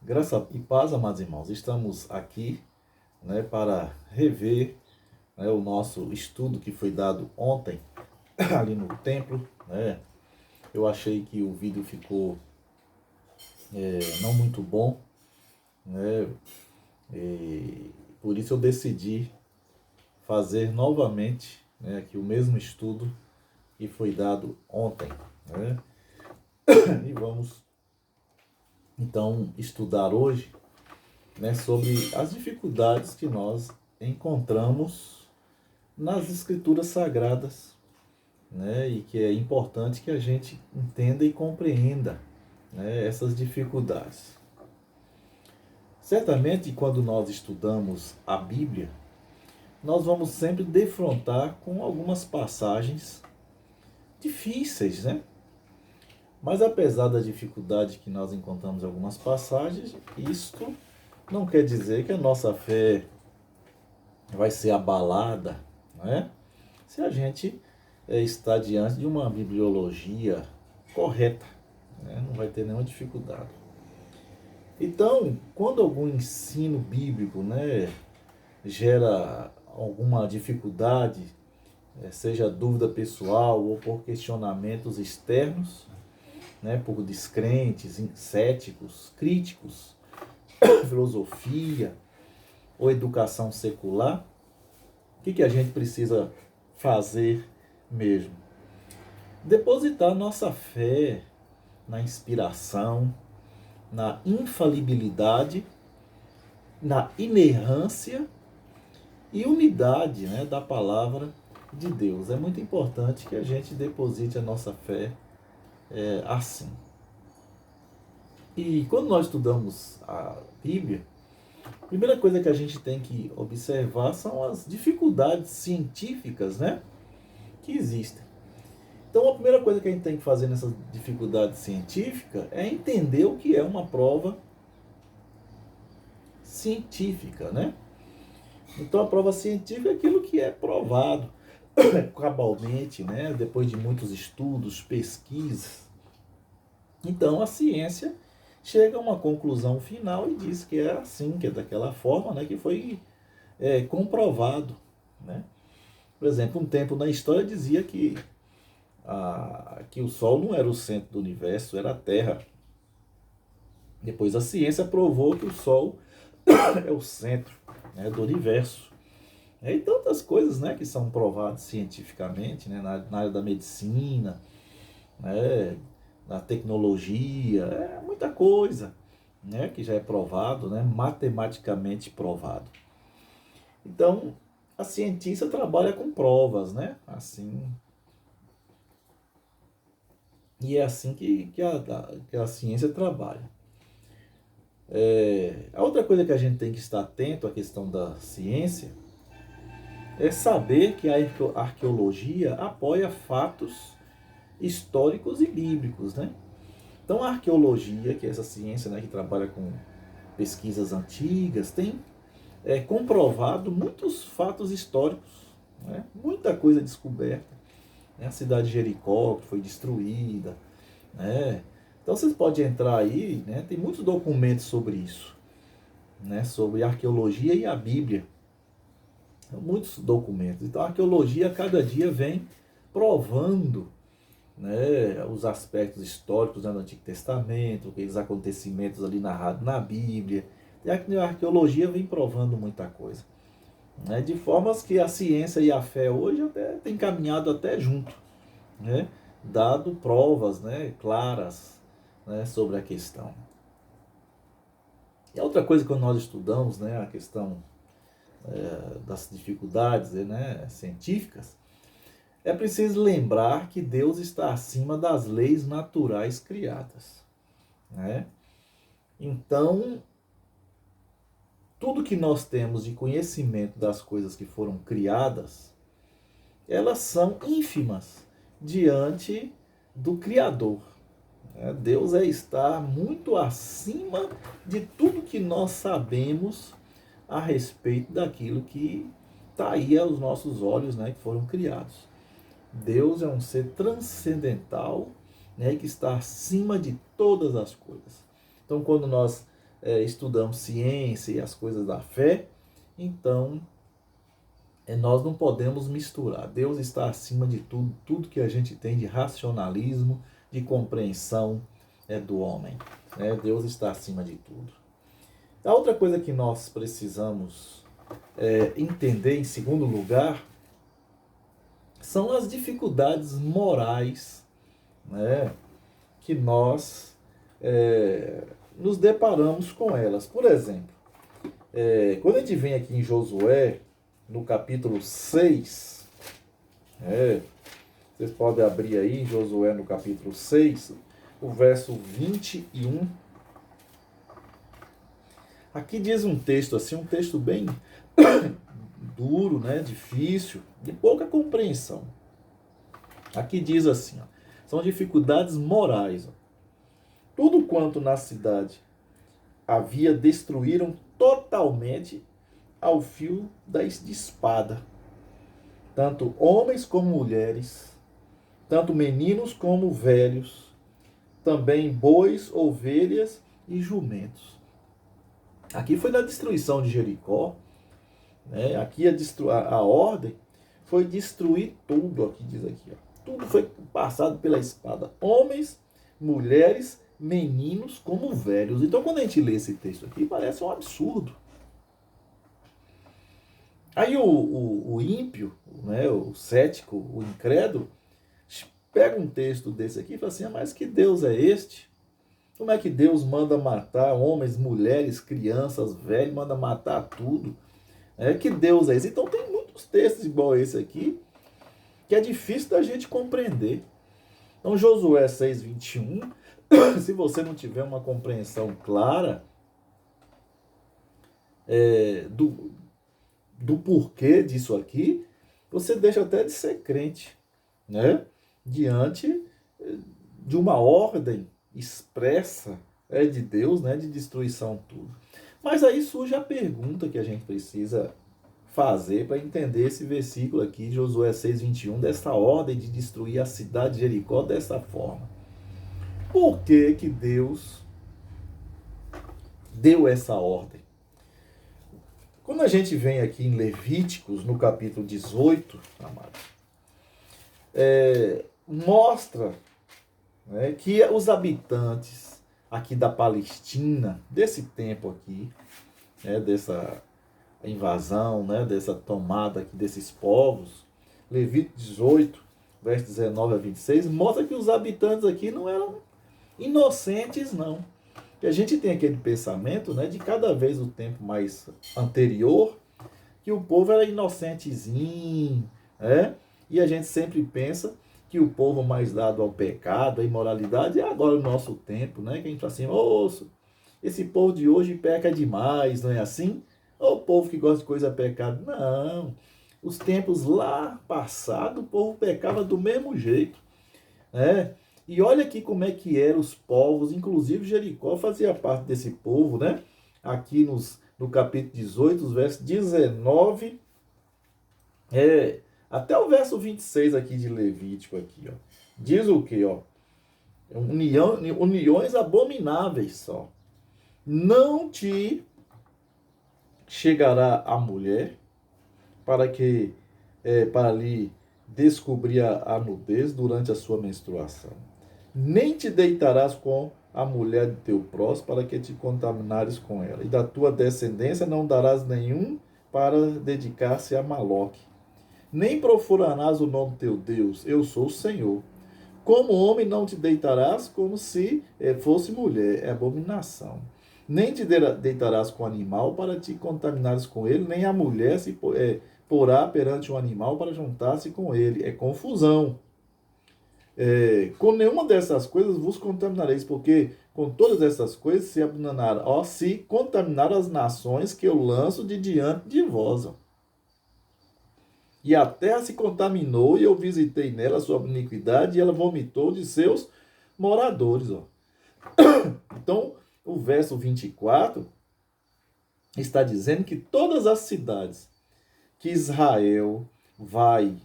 Graça e paz, amados irmãos. Estamos aqui, para rever, o nosso estudo que foi dado ontem ali no templo, né? Eu achei que o vídeo ficou não muito bom, né? E por isso eu decidi fazer novamente, aqui o mesmo estudo que foi dado ontem, né? E vamos então estudar hoje, sobre as dificuldades que nós encontramos nas escrituras sagradas, e que é importante que a gente entenda e compreenda, essas dificuldades. Certamente, quando nós estudamos a Bíblia, nós vamos sempre defrontar com algumas passagens difíceis, né? Mas apesar da dificuldade que nós encontramos em algumas passagens, isto não quer dizer que a nossa fé vai ser abalada, né? Se a gente está diante de uma bibliologia correta, não vai ter nenhuma dificuldade. Então, quando algum ensino bíblico, gera alguma dificuldade, seja dúvida pessoal ou por questionamentos externos, por descrentes, céticos, críticos, filosofia ou educação secular, o que a gente precisa fazer mesmo? Depositar nossa fé na inspiração, na infalibilidade, na inerrância e unidade, da palavra de Deus. É muito importante que a gente deposite a nossa fé assim. E quando nós estudamos a Bíblia, a primeira coisa que a gente tem que observar são as dificuldades científicas, que existem. Então, a primeira coisa que a gente tem que fazer nessa dificuldade científica é entender o que é uma prova científica, Então, a prova científica é aquilo que é provado cabalmente, depois de muitos estudos, pesquisas. Então, a ciência chega a uma conclusão final e diz que é assim, que é daquela forma, que foi comprovado, Por exemplo, um tempo na história dizia que o Sol não era o centro do universo, era a Terra. Depois a ciência provou que o Sol é o centro, do universo. E tantas coisas, que são provadas cientificamente, na área da medicina, na tecnologia, muita coisa, que já é provado, matematicamente provado. Então, a cientista trabalha com provas, assim. E é assim que a ciência trabalha. A outra coisa que a gente tem que estar atento à questão da ciência é saber que a arqueologia apoia fatos históricos e bíblicos, Então a arqueologia, que é essa ciência, que trabalha com pesquisas antigas, tem comprovado muitos fatos históricos, muita coisa descoberta. A cidade de Jericó, que foi destruída, Então vocês podem entrar aí, tem muitos documentos sobre isso, sobre a arqueologia e a Bíblia. Muitos documentos. Então a arqueologia cada dia vem provando, os aspectos históricos do Antigo Testamento, aqueles acontecimentos ali narrados na Bíblia. E a arqueologia vem provando muita coisa, de formas que a ciência e a fé hoje até têm caminhado até junto, dado provas, claras, sobre a questão. E outra coisa que nós estudamos, a questão das dificuldades, científicas, é preciso lembrar que Deus está acima das leis naturais criadas, Então, tudo que nós temos de conhecimento das coisas que foram criadas, elas são ínfimas diante do Criador. Deus está muito acima de tudo que nós sabemos a respeito daquilo que está aí aos nossos olhos, que foram criados. Deus é um ser transcendental, que está acima de todas as coisas. Então, quando nós estudamos ciência e as coisas da fé, então nós não podemos misturar. Deus está acima de tudo, tudo que a gente tem de racionalismo, de compreensão do homem. Né? Deus está acima de tudo. A outra coisa que nós precisamos entender, em segundo lugar, são as dificuldades morais, né, que nós nos deparamos com elas. Por exemplo, quando a gente vem aqui em Josué, no capítulo 6, vocês podem abrir aí em Josué no capítulo 6, o verso 21. Aqui diz um texto assim, um texto bem duro, né, difícil, de pouca compreensão. Aqui diz assim, ó, são dificuldades morais. Ó. Tudo quanto na cidade havia destruíram totalmente ao fio de espada. Tanto homens como mulheres, tanto meninos como velhos, também bois, ovelhas e jumentos. Aqui foi na destruição de Jericó, né? Aqui a ordem foi destruir tudo, aqui diz aqui, ó. Tudo foi passado pela espada. Homens, mulheres, meninos como velhos. Então quando a gente lê esse texto aqui, parece um absurdo. Aí o ímpio, né, o cético, o incrédulo, pega um texto desse aqui e fala assim, mas que Deus é este? Como é que Deus manda matar homens, mulheres, crianças, velhos, manda matar tudo? Que Deus é esse? Então tem muitos textos igual a esse aqui, que é difícil da gente compreender. Então Josué 6:21, se você não tiver uma compreensão clara do porquê disso aqui, você deixa até de ser crente, né? Diante de uma ordem expressa de Deus, né? De destruição tudo. Mas aí surge a pergunta que a gente precisa fazer para entender esse versículo aqui, Josué 6:21, dessa ordem de destruir a cidade de Jericó dessa forma. Por que que Deus deu essa ordem? Quando a gente vem aqui em Levíticos, no capítulo 18, amados, mostra, né, que os habitantes aqui da Palestina, desse tempo aqui, dessa invasão, né, dessa tomada aqui desses povos, Levítico 18, verso 19 a 26, mostra que os habitantes aqui não eram inocentes, não. E a gente tem aquele pensamento, né, de cada vez o tempo mais anterior, que o povo era inocentezinho, e a gente sempre pensa que o povo mais dado ao pecado, à imoralidade, é agora o nosso tempo, né, que a gente fala assim, moço, esse povo de hoje peca demais, não é assim? Ou o povo que gosta de coisa pecado? Não, os tempos lá passado, o povo pecava do mesmo jeito, né? E olha aqui como é que eram os povos, inclusive Jericó fazia parte desse povo, né? Aqui no capítulo 18, os versos 19, até o verso 26 aqui de Levítico, aqui, ó. Diz o quê, ó? Uniões abomináveis só. Não te chegará a mulher para lhe descobrir a nudez durante a sua menstruação. Nem te deitarás com a mulher de teu próximo para que te contaminares com ela. E da tua descendência não darás nenhum para dedicar-se a Maloque. Nem profanarás o nome do teu Deus. Eu sou o Senhor. Como homem não te deitarás como se fosse mulher. É abominação. Nem te deitarás com animal para te contaminares com ele, nem a mulher se porá perante um animal para juntar-se com ele. É confusão. Com nenhuma dessas coisas vos contaminareis, porque com todas essas coisas se contaminaram as nações que eu lanço de diante de vós. Ó. E a terra se contaminou, e eu visitei nela a sua iniquidade, e ela vomitou de seus moradores. Ó. Então, o verso 24 está dizendo que todas as cidades que Israel vai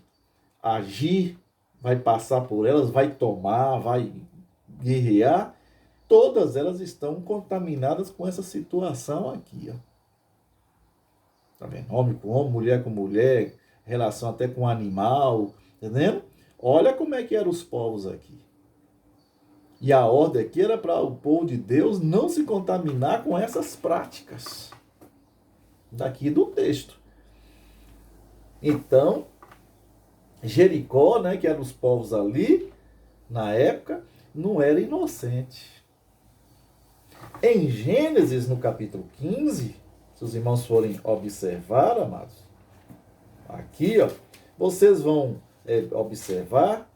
agir, vai passar por elas, vai tomar, vai guerrear, todas elas estão contaminadas com essa situação aqui, ó. Tá vendo? Homem com homem, mulher com mulher, relação até com animal, entendendo? Olha como é que eram os povos aqui. E a ordem aqui era para o povo de Deus não se contaminar com essas práticas. Daqui do texto. Então, Jericó, né, que eram os povos ali, na época, não era inocente. Em Gênesis, no capítulo 15, se os irmãos forem observar, amados, aqui, ó, vocês vão observar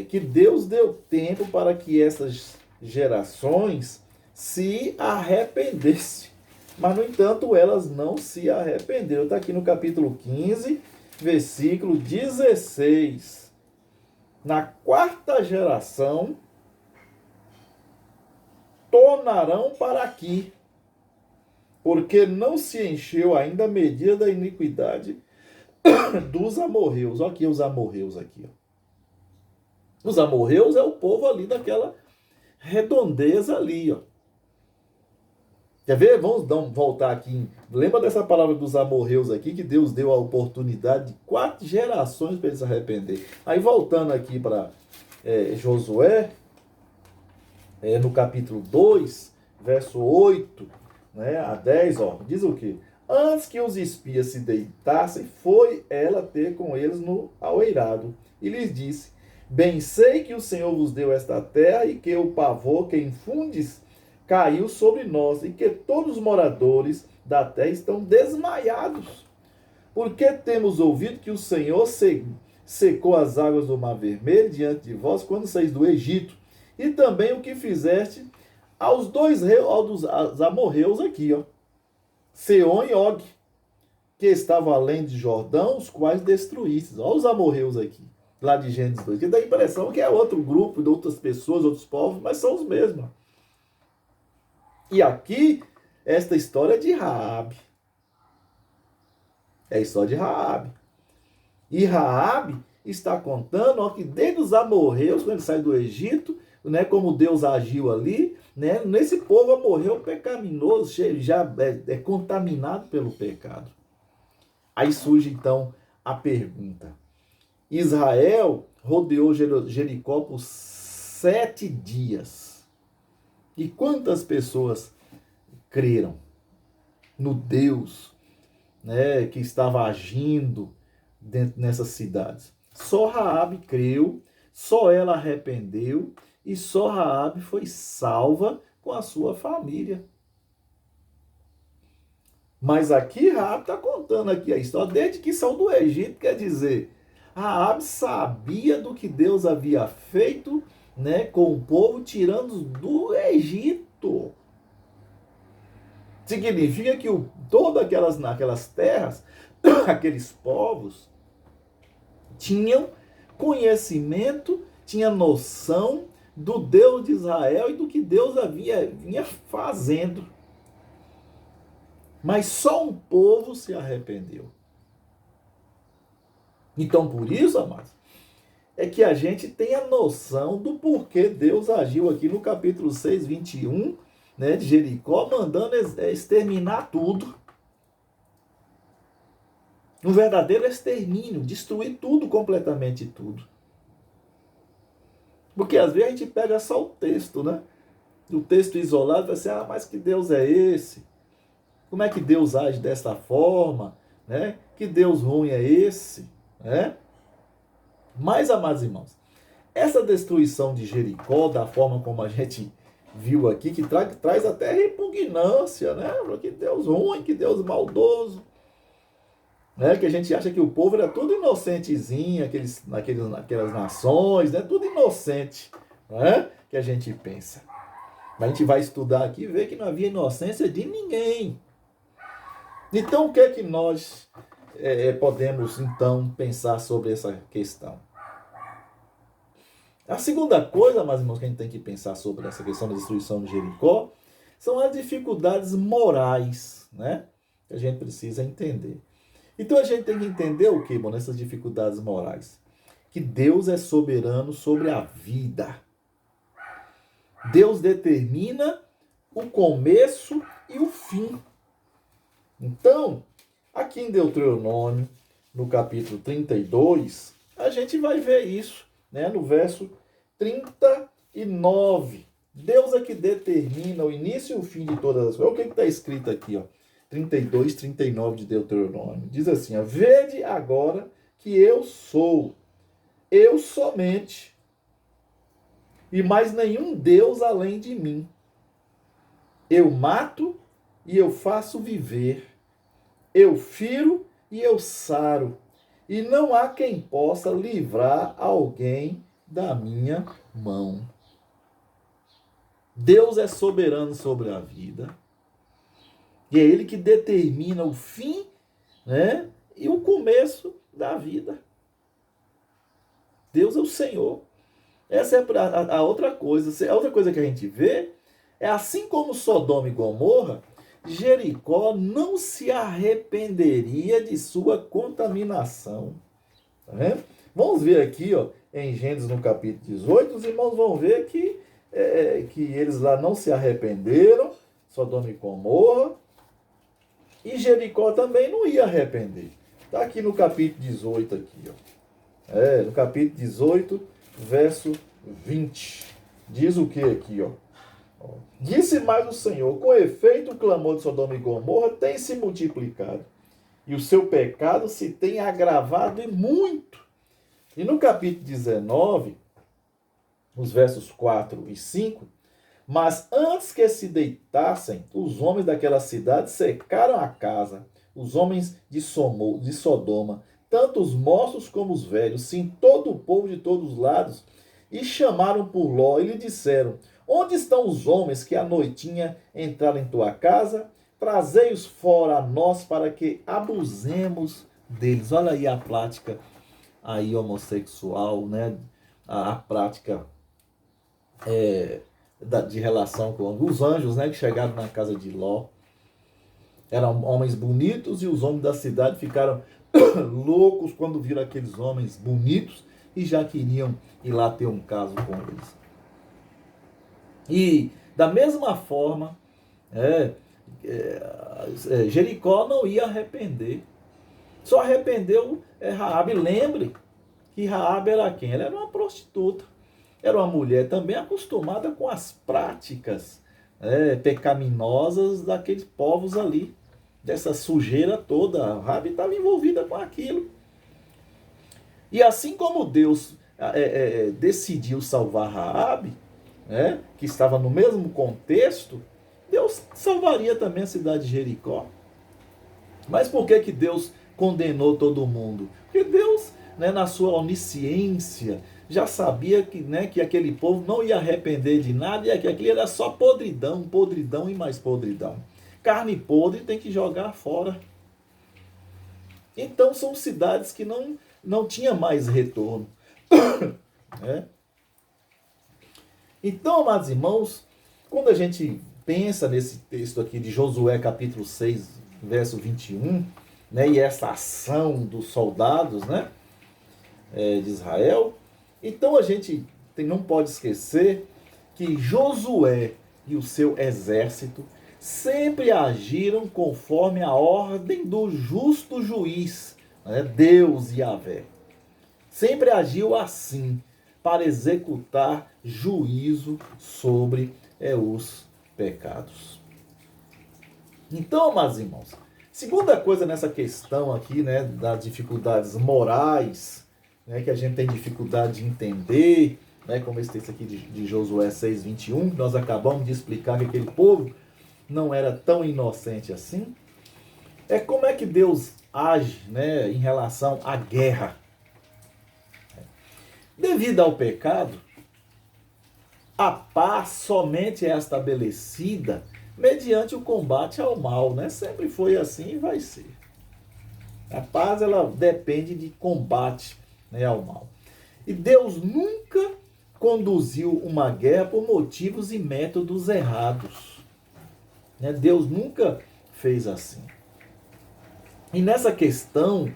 que Deus deu tempo para que essas gerações se arrependessem. Mas, no entanto, elas não se arrependeram. Está aqui no capítulo 15, versículo 16. Na quarta geração, tornarão para aqui, porque não se encheu ainda a medida da iniquidade dos amorreus. Olha aqui os amorreus aqui, ó. Os amorreus é o povo ali daquela redondeza ali, ó. Quer ver? Vamos voltar aqui. Lembra dessa palavra dos amorreus aqui, que Deus deu a oportunidade de 4 gerações para eles se arrepender. Aí voltando aqui para Josué, no capítulo 2, verso 8, né, a 10, ó, diz o quê? Antes que os espias se deitassem, foi ela ter com eles ao eirado, e lhes disse: bem sei que o Senhor vos deu esta terra, e que o pavor que infundes caiu sobre nós, e que todos os moradores da terra estão desmaiados. Porque temos ouvido que o Senhor secou as águas do Mar Vermelho diante de vós, quando saís do Egito, e também o que fizeste aos aos amorreus aqui, ó, Seom e Og, que estavam além de Jordão, os quais destruístes. Olha os amorreus aqui, lá de Gênesis 2. Que dá a impressão que é outro grupo, de outras pessoas, outros povos, mas são os mesmos. E aqui, esta história é de Raabe. É a história de Raabe. E Raabe está contando, ó, que desde os amorreus, quando ele sai do Egito, né, como Deus agiu ali, né, nesse povo amorreu pecaminoso, já é contaminado pelo pecado. Aí surge então a pergunta: Israel rodeou Jericó por 7 dias. E quantas pessoas creram no Deus, né, que estava agindo nessas cidades? Só Raabe creu, só ela arrependeu, e só Raabe foi salva com a sua família. Mas aqui Raabe está contando aqui a história desde que saiu do Egito, quer dizer, Raabe sabia do que Deus havia feito, né, com o povo tirando do Egito. Significa que todas aquelas terras, aqueles povos, tinham conhecimento, tinham noção do Deus de Israel e do que Deus vinha fazendo. Mas só um povo se arrependeu. Então, por isso, amados, é que a gente tem a noção do porquê Deus agiu aqui no capítulo 6, 21, né, de Jericó, mandando exterminar tudo. Um verdadeiro extermínio, destruir tudo, completamente tudo. Porque às vezes a gente pega só o texto, né? O texto isolado vai ser, mas que Deus é esse? Como é que Deus age dessa forma? Né? Que Deus ruim é esse? Né? Mas, amados irmãos, essa destruição de Jericó, da forma como a gente viu aqui, que traz até repugnância, né? Que Deus ruim, que Deus maldoso. Né? Que a gente acha que o povo era tudo inocentezinho, aquelas nações, né? Tudo inocente, né? Que a gente pensa. Mas a gente vai estudar aqui e ver que não havia inocência de ninguém. Então, o que é que nós podemos, então, pensar sobre essa questão? A segunda coisa, meus irmãos, que a gente tem que pensar sobre essa questão da destruição de Jericó são as dificuldades morais, né? Que a gente precisa entender. Então, a gente tem que entender o que, nessas dificuldades morais? Que Deus é soberano sobre a vida. Deus determina o começo e o fim. Então, aqui em Deuteronômio, no capítulo 32, a gente vai ver isso, né? No verso 39. Deus é que determina o início e o fim de todas as coisas. Olha o que está escrito aqui, ó. 32, 39 de Deuteronômio. Diz assim, ó, vede agora que eu sou, eu somente, e mais nenhum Deus além de mim. Eu mato e eu faço viver. Eu firo e eu saro. E não há quem possa livrar alguém da minha mão. Deus é soberano sobre a vida. E é Ele que determina o fim, né, e o começo da vida. Deus é o Senhor. Essa é a outra coisa. A outra coisa que a gente vê é assim como Sodoma e Gomorra, Jericó não se arrependeria de sua contaminação. Tá vendo? Vamos ver aqui, ó, em Gênesis no capítulo 18, os irmãos vão ver que eles lá não se arrependeram, Sodoma e Gomorra, e Jericó também não ia arrepender. Está aqui no capítulo 18, aqui, ó. No capítulo 18, verso 20. Diz o que aqui, ó? Disse mais o Senhor, com efeito o clamor de Sodoma e Gomorra tem se multiplicado, e o seu pecado se tem agravado e muito. E no capítulo 19, os versos 4 e 5, mas antes que se deitassem, os homens daquela cidade secaram a casa, os homens de Sodoma, tanto os moços como os velhos, sim, todo o povo de todos os lados, e chamaram por Ló e lhe disseram, onde estão os homens que à noitinha entraram em tua casa? Trazei-os fora a nós para que abusemos deles. Olha aí a prática aí homossexual, né? A prática de relação com os anjos, né? Que chegaram na casa de Ló. Eram homens bonitos e os homens da cidade ficaram loucos quando viram aqueles homens bonitos e já queriam ir lá ter um caso com eles. E da mesma forma, Jericó não ia arrepender. Só arrependeu Raabe. Lembre que Raabe era quem? Ela era uma prostituta. Era uma mulher também acostumada com as práticas pecaminosas daqueles povos ali. Dessa sujeira toda. Raabe estava envolvida com aquilo. E assim como Deus decidiu salvar Raabe, que estava no mesmo contexto, Deus salvaria também a cidade de Jericó. Mas por que Deus condenou todo mundo? Porque Deus, na sua onisciência, já sabia que aquele povo não ia arrepender de nada e que aquilo era só podridão, podridão e mais podridão. Carne podre tem que jogar fora. Então são cidades que não tinha mais retorno. Então, amados irmãos, quando a gente pensa nesse texto aqui de Josué capítulo 6, verso 21, e essa ação dos soldados de Israel, então a gente não pode esquecer que Josué e o seu exército sempre agiram conforme a ordem do justo juiz, Deus Yahvé. Sempre agiu assim, para executar juízo sobre os pecados. Então, amados irmãos, segunda coisa nessa questão aqui, das dificuldades morais, que a gente tem dificuldade de entender, como esse texto aqui de Josué 6:21, que nós acabamos de explicar que aquele povo não era tão inocente assim, como é que Deus age em relação à guerra. Devido ao pecado, a paz somente é estabelecida mediante o combate ao mal, Sempre foi assim e vai ser. A paz, ela depende de combate ao mal. E Deus nunca conduziu uma guerra por motivos e métodos errados. Deus nunca fez assim. E nessa questão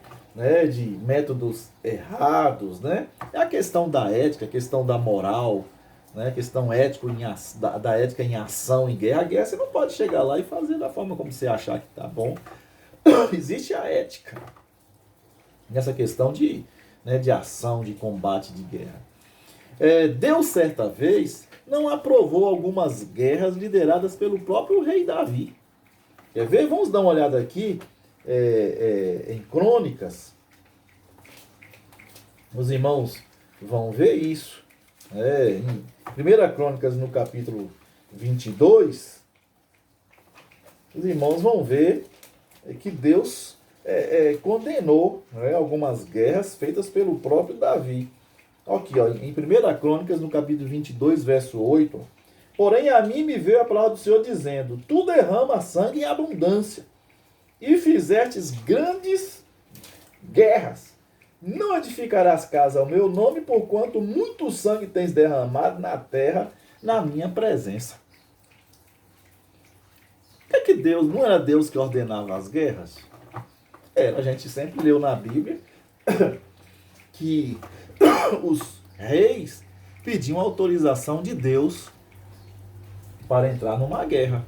de métodos errados, é a questão da ética, a questão da moral, né? A questão da ética em ação, em guerra. A guerra você não pode chegar lá e fazer da forma como você achar que tá bom. Existe a ética nessa questão de ação, de combate, de guerra. Deus, certa vez, não aprovou algumas guerras lideradas pelo próprio rei Davi. Quer ver? Vamos dar uma olhada aqui em Crônicas. Os irmãos vão ver isso. Em 1 Crônicas, no capítulo 22, os irmãos vão ver que Deus condenou, algumas guerras feitas pelo próprio Davi. Aqui, em 1 Crônicas, no capítulo 22, verso 8. Porém, a mim me veio a palavra do Senhor dizendo: tu derrama sangue em abundância, e fizestes grandes guerras. Não edificarás casa ao meu nome, porquanto muito sangue tens derramado na terra, na minha presença. Que Deus, não era Deus que ordenava as guerras? A gente sempre leu na Bíblia que os reis pediam autorização de Deus para entrar numa guerra.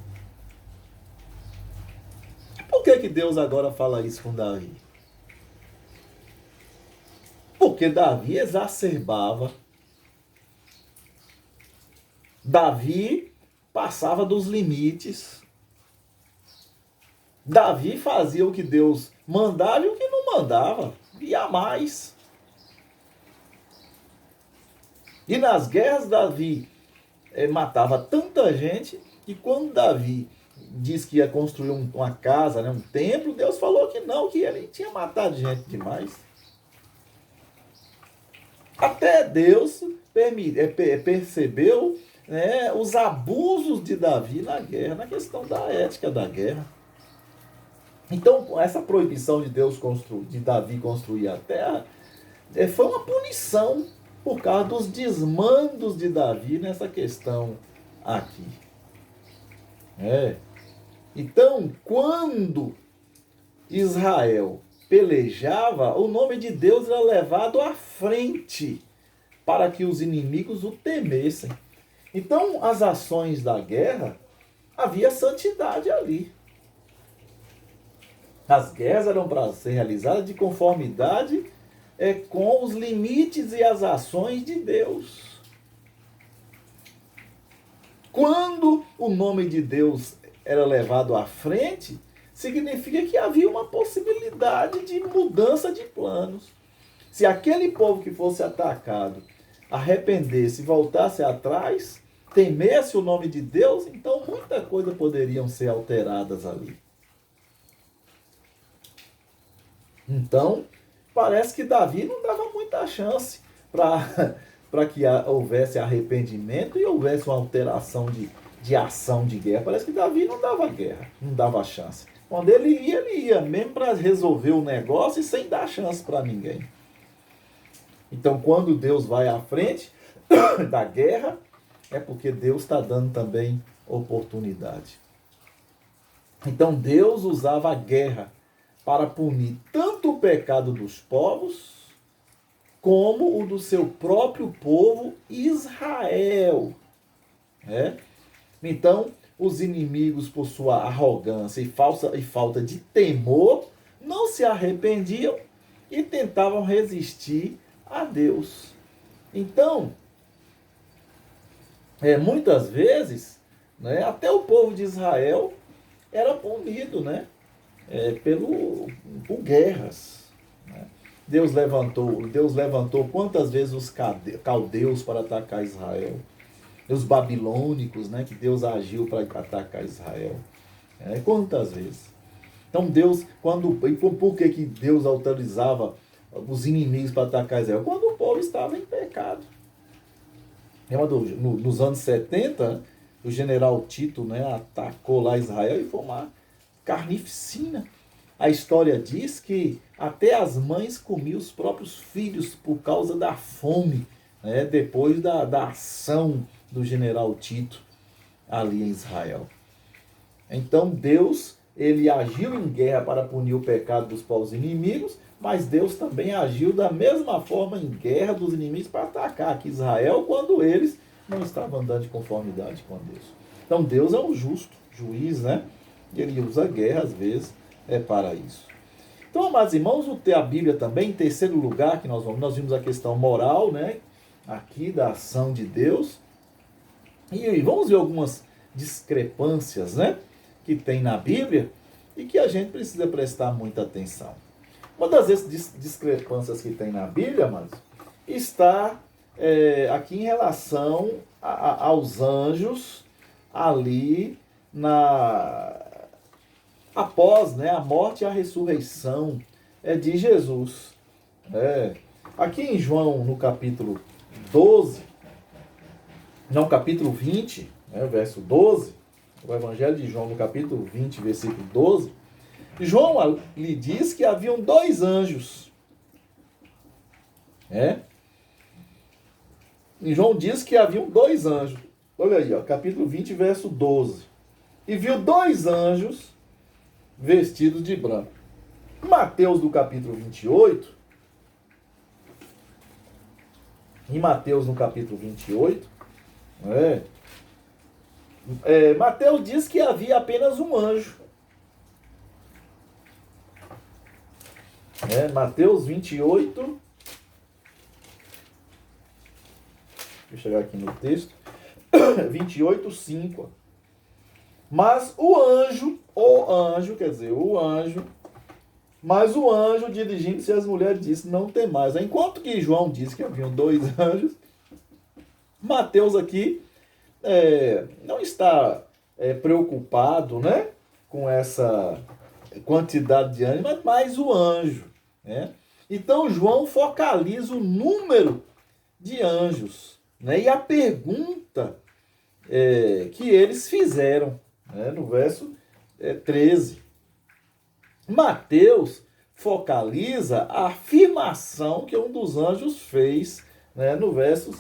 Por que Deus agora fala isso com Davi? Porque Davi exacerbava. Davi passava dos limites. Davi fazia o que Deus mandava e o que não mandava. Ia mais. E nas guerras, Davi matava tanta gente, e quando Davi disse que ia construir uma casa, um templo, Deus falou que não, que ele tinha matado gente demais. Até Deus percebeu os abusos de Davi na guerra, na questão da ética da guerra. Então, essa proibição de de Davi construir a terra, foi uma punição por causa dos desmandos de Davi nessa questão aqui. Então, quando Israel pelejava, o nome de Deus era levado à frente para que os inimigos o temessem. Então, as ações da guerra, havia santidade ali. As guerras eram para ser realizadas de conformidade com os limites e as ações de Deus. Quando o nome de Deus era levado à frente, significa que havia uma possibilidade de mudança de planos. Se aquele povo que fosse atacado arrependesse, voltasse atrás, temesse o nome de Deus, então muita coisa poderiam ser alteradas ali. Então, parece que Davi não dava muita chance para que houvesse arrependimento e houvesse uma alteração de ação de guerra. Parece que Davi não dava guerra, não dava chance. Quando ele ia mesmo para resolver o negócio e sem dar chance para ninguém. Então, quando Deus vai à frente da guerra, é porque Deus está dando também oportunidade. Então, Deus usava a guerra para punir tanto o pecado dos povos, como o do seu próprio povo Israel. Então, os inimigos, por sua arrogância e falta de temor, não se arrependiam e tentavam resistir a Deus. Então, muitas vezes, até o povo de Israel era punido, por guerras. Deus levantou quantas vezes os caldeus para atacar Israel? Os babilônicos, que Deus agiu para atacar Israel. Quantas vezes? Então Deus, por que Deus autorizava os inimigos para atacar Israel? Quando o povo estava em pecado. Nos anos 70, o general Tito atacou lá Israel e foi uma carnificina. A história diz que até as mães comiam os próprios filhos por causa da fome, depois da ação do general Tito ali em Israel. Então Deus, ele agiu em guerra para punir o pecado dos povos inimigos, mas Deus também agiu da mesma forma em guerra dos inimigos para atacar aqui Israel, quando eles não estava andando de conformidade com Deus. Então Deus é um justo juiz, né? E ele usa a guerra, às vezes, para isso. Então, amados irmãos, a Bíblia também, em terceiro lugar, que nós vimos a questão moral, né? Aqui da ação de Deus. E vamos ver algumas discrepâncias, né? Que tem na Bíblia e que a gente precisa prestar muita atenção. Uma das discrepâncias que tem na Bíblia, amados, está aqui em relação aos anjos ali após, né, a morte e a ressurreição de Jesus. Aqui em João, no capítulo 12, não, capítulo 20, né, verso 12, o Evangelho de João, no capítulo 20, versículo 12, João lhe diz que haviam dois anjos. E João diz que haviam dois anjos. Olha aí, ó, capítulo 20, verso 12. E viu dois anjos vestidos de branco. Mateus, do capítulo 28, em Mateus, no capítulo 28, Mateus diz que havia apenas um anjo. Mateus 28, deixa eu chegar aqui no texto, 28, 5. Mas o anjo, dirigindo-se às mulheres, disse: não temais. Enquanto que João disse que haviam dois anjos, Mateus aqui não está preocupado, né, com essa quantidade de anjos, mas mais o anjo. Então João focaliza o número de anjos, né, e a pergunta que eles fizeram, no verso 13. Mateus focaliza a afirmação que um dos anjos fez, no versos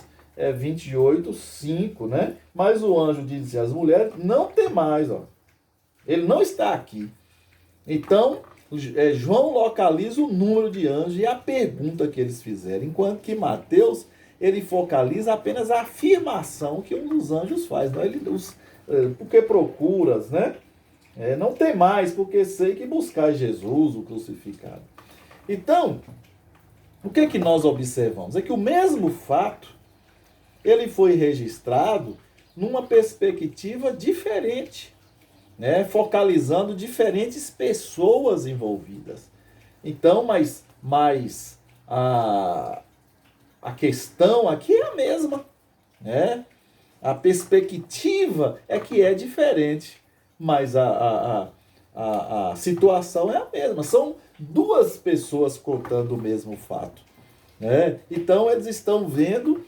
28, 5, né? Mas o anjo disse às mulheres: não temais, ó. Ele não está aqui. Então, João localiza o número de anjos e a pergunta que eles fizeram, enquanto que Mateus, ele focaliza apenas a afirmação que um dos anjos faz. Não? Porque procuras, né? Não tem mais, porque sei que buscar Jesus, o crucificado. Então, o que é que nós observamos? É que o mesmo fato, ele foi registrado numa perspectiva diferente, né? Focalizando diferentes pessoas envolvidas. Então, mas a questão aqui é a mesma, né? A perspectiva é que é diferente, mas a situação é a mesma. São duas pessoas contando o mesmo fato, né? Então, eles estão vendo